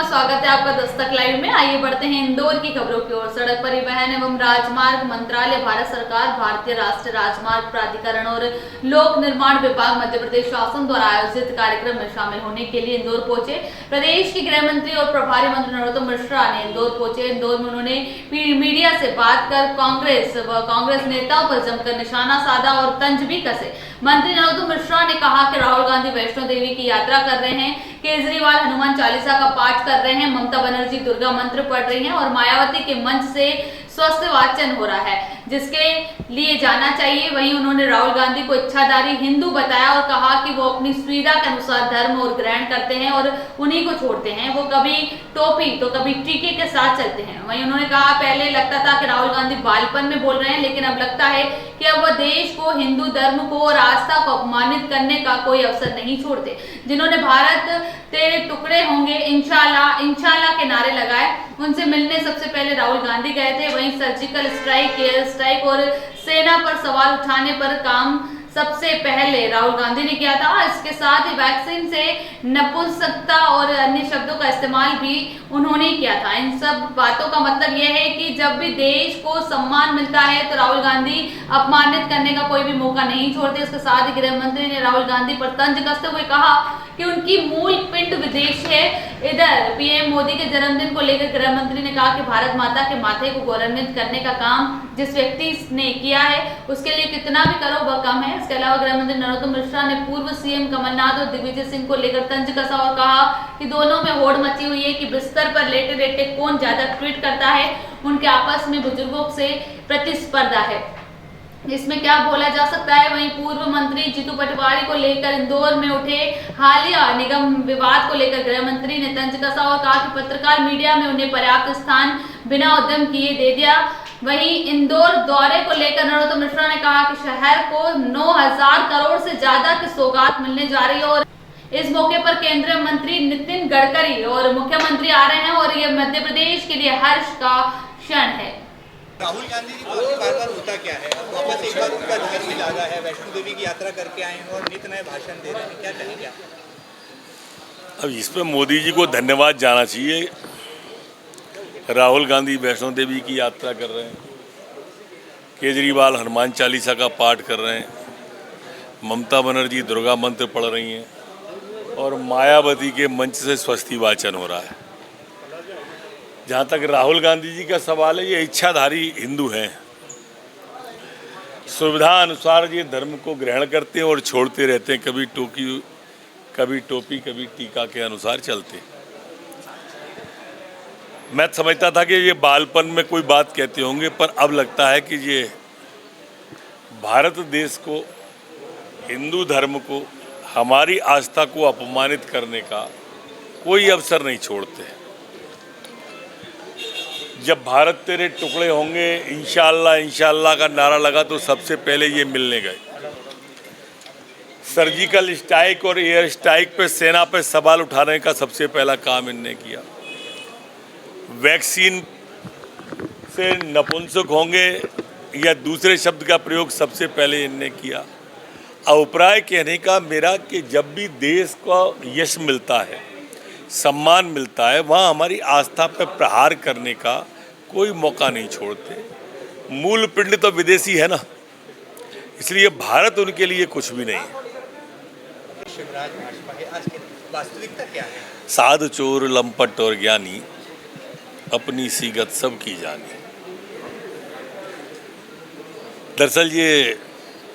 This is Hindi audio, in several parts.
बहुत स्वागत है आपका दस्तक लाइव में। आइए बढ़ते हैं इंदौर की खबरों की ओर। सड़क परिवहन एवं राजमार्ग मंत्रालय, भारत सरकार, भारतीय राष्ट्रीय राजमार्ग प्राधिकरण और लोक निर्माण विभाग मध्य प्रदेश शासन द्वारा आयोजित कार्यक्रम में शामिल होने के लिए इंदौर पहुंचे। प्रदेश के गृह मंत्री और प्रभारी मंत्री नरोत्तम मिश्रा ने इंदौर पहुंचे। इंदौर में उन्होंने मीडिया से बात कर कांग्रेस नेताओं पर जमकर निशाना साधा और तंज भी कसे। मंत्री नरोत्तम मिश्रा ने कहा कि राहुल गांधी वैष्णो देवी की यात्रा कर रहे हैं, केजरीवाल हनुमान चालीसा का पाठ कर रहे हैं, ममता बनर्जी दुर्गा मंत्र पढ़ रही हैं और मायावती के मंच से स्वस्थ वाचन हो रहा है, जिसके लिए जाना चाहिए। वहीं उन्होंने राहुल गांधी को इच्छाधारी हिंदू बताया और कहा कि वो अपनी सुविधा के अनुसार धर्म और ग्रहण करते हैं और उन्हीं को छोड़ते हैं। वो कभी टोपी तो कभी टीके के साथ चलते हैं। वहीं उन्होंने कहा, पहले लगता था कि राहुल गांधी बालपन में बोल रहे हैं, लेकिन अब लगता है कि अब वह देश को, हिंदू धर्म को और आस्था को अपमानित करने का कोई अवसर नहीं छोड़ते। जिन्होंने भारत तेरे टुकड़े होंगे इंशाल्लाह इंशाल्लाह के नारे लगाए, उनसे मिलने सबसे पहले राहुल गांधी गए थे। वहीं सर्जिकल स्ट्राइक, एयर स्ट्राइक और सेना पर सवाल उठाने पर काम सबसे पहले राहुल गांधी ने किया था। इसके साथ ही वैक्सीन से नपुंसकता और अन्य शब्दों का इस्तेमाल भी उन्होंने किया था। इन सब बातों का मतलब यह है कि जब भी देश को सम्मान मिलता है तो राहुल गांधी अपमानित करने का कोई भी मौका नहीं छोड़ते। इसके साथ ही गृह मंत्री ने राहुल गांधी पर तंज कसते हुए कहा कि उनकी मूल पिंड विदेश है। इधर पीएम मोदी के जन्मदिन को लेकर गृह मंत्री ने कहा कि भारत माता के माथे को गौरवान्वित करने का काम जिस व्यक्ति ने किया है उसके लिए कितना भी करो वह कम है। इसके अलावा गृह मंत्री नरोत्तम मिश्रा ने पूर्व सीएम कमलनाथ और दिग्विजय सिंह को लेकर तंज कसा और कहा कि दोनों में होड़ मची हुई है कि बिस्तर पर लेटे लेटे कौन ज्यादा ट्वीट करता है। उनके आपस में बुजुर्गों से प्रतिस्पर्धा है, इसमें क्या बोला जा सकता है। वहीं पूर्व मंत्री जीतू पटवारी को लेकर इंदौर में उठे हालिया निगम विवाद को लेकर गृह मंत्री ने तंज कसा और कहा कि पत्रकार मीडिया में उन्हें पर्याप्त स्थान बिना उद्यम किए दे दिया। वहीं इंदौर दौरे को लेकर नरोत्तम मिश्रा ने कहा कि शहर को 9,000 करोड़ से ज्यादा की सौगात मिलने जा रही है और इस मौके पर केंद्रीय मंत्री नितिन गडकरी और मुख्यमंत्री आ रहे हैं और यह मध्य प्रदेश के लिए हर्ष का क्षण है। राहुल गांधी जी बार-बार होता क्या है? वापस एक बार उनका घर भी लगा है, वैष्णो देवी की यात्रा करके आए हैं और नित नए भाषण दे रहे हैं, क्या कहेंगे आप? अब इस पर मोदी जी को धन्यवाद जाना चाहिए। राहुल गांधी वैष्णो देवी की यात्रा कर रहे हैं, केजरीवाल हनुमान चालीसा का पाठ कर रहे हैं, ममता बनर्जी दुर्गा मंत्र पढ़ रही हैं और मायावती के मंच से स्वस्ति वाचन हो रहा है। जहाँ तक राहुल गांधी जी का सवाल है, ये इच्छाधारी हिंदू हैं, सुविधा अनुसार ये धर्म को ग्रहण करते हैं और छोड़ते रहते हैं, कभी टोपी कभी टीका के अनुसार चलते। मैं समझता था कि ये बालपन में कोई बात कहते होंगे, पर अब लगता है कि ये भारत देश को, हिंदू धर्म को, हमारी आस्था को अपमानित करने का कोई अवसर नहीं छोड़ते। जब भारत तेरे टुकड़े होंगे इंशाल्लाह इंशाल्लाह का नारा लगा तो सबसे पहले ये मिलने गए। सर्जिकल स्ट्राइक और एयर स्ट्राइक पे सेना पे सवाल उठाने का सबसे पहला काम इनने किया। वैक्सीन से नपुंसक होंगे या दूसरे शब्द का प्रयोग सबसे पहले इनने किया। अभिप्राय कहने का मेरा कि जब भी देश को यश मिलता है, सम्मान मिलता है, वहाँ हमारी आस्था पर प्रहार करने का कोई मौका नहीं छोड़ते। मूल पिंड तो विदेशी है ना, इसलिए भारत उनके लिए कुछ भी नहीं है। शिवराज भाजपा के आज की वास्तविकता क्या है? साधु चोर लंपट और ज्ञानी, अपनी सीगत सब की जानी। दरअसल ये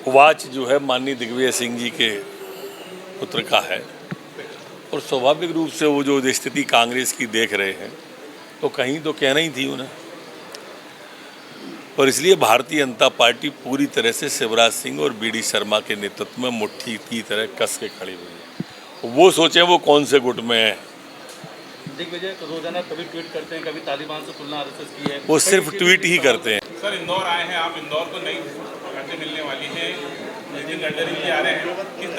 वाच जो है माननीय दिग्विजय सिंह जी के पुत्र का है और स्वाभाविक रूप से वो जो स्थिति कांग्रेस की देख रहे हैं तो कहीं तो कहना ही थी उन्हें, और इसलिए भारतीय जनता पार्टी पूरी तरह से शिवराज सिंह और बीडी शर्मा के नेतृत्व में मुट्ठी की तरह कस के खड़ी हुई है। वो सोचें वो कौन से गुट में है। दिग्विजय रोजाना कभी ट्वीट करते हैं, कभी तालिबान से तुलना आरएसएस की है। वो सिर्फ ट्वीट ही करते हैं। सर, इंदौर आए हैं आप, इंदौर को नई बातें मिलने वाली है, नितिन गडकरी जी आ रहे हैं, किस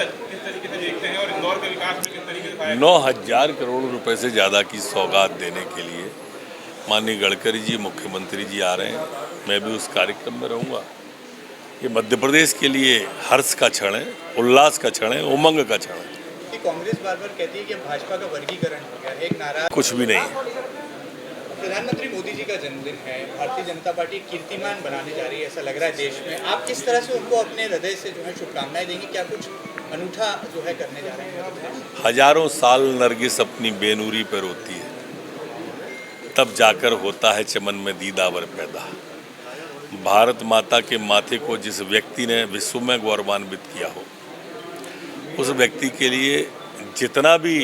तरीके से देखते हैं और इंदौर के विकास में किस तरीके से? 9,000 करोड़ रुपए से ज़्यादा की सौगात देने के लिए माननीय गडकरी जी, मुख्यमंत्री जी आ रहे हैं। मैं भी उस कार्यक्रम में रहूँगा। ये मध्य प्रदेश के लिए हर्ष का क्षण है, उल्लास का क्षण है, उमंग का क्षण है। कांग्रेस बार बार कहती है कि भाजपा का वर्गीकरण हो गया है, एक नारा। कुछ भी नहीं। प्रधानमंत्री मोदी जी का जन्मदिन है, भारतीय जनता पार्टी कीर्तिमान बनाने जा रही है, ऐसा लग रहा है देश में। आप किस तरह से उनको अपने हृदय से जो है शुभकामनाएं देंगे? क्या कुछ अनूठा जो है करने जा रहे हैं? हजारों साल नरगिस अपनी बेनूरी पर रोती है, तब जाकर होता है चमन में दीदावर पैदा। भारत माता के माथे को जिस व्यक्ति ने विश्व में गौरवान्वित किया हो, उस व्यक्ति के लिए जितना भी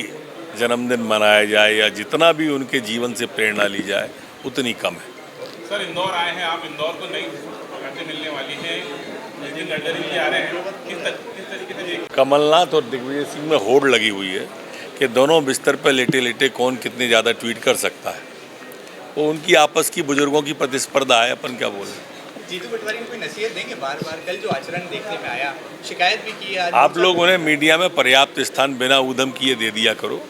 जन्मदिन मनाया जाए या जितना भी उनके जीवन से प्रेरणा ली जाए उतनी कम है। सर इंदौर आए हैं आप, इंदौर को नई सड़कें मिलने वाली हैं, नितिन गडकरी जी आ रहे हैं, किस तरीके से देखते हैं? कमलनाथ और दिग्विजय सिंह में होड़ लगी हुई है कि दोनों बिस्तर पर लेटे लेटे कौन कितने ज़्यादा ट्वीट कर सकता है। वो उनकी आपस की बुजुर्गों की प्रतिस्पर्धा है, अपन क्या बोलें। जीतू पटवारी को कोई नसीहत देंगे? बार बार कल जो आचरण देखने में आया, शिकायत भी की है। आप लोग उन्हें मीडिया में पर्याप्त स्थान बिना उधम किए दे दिया करो।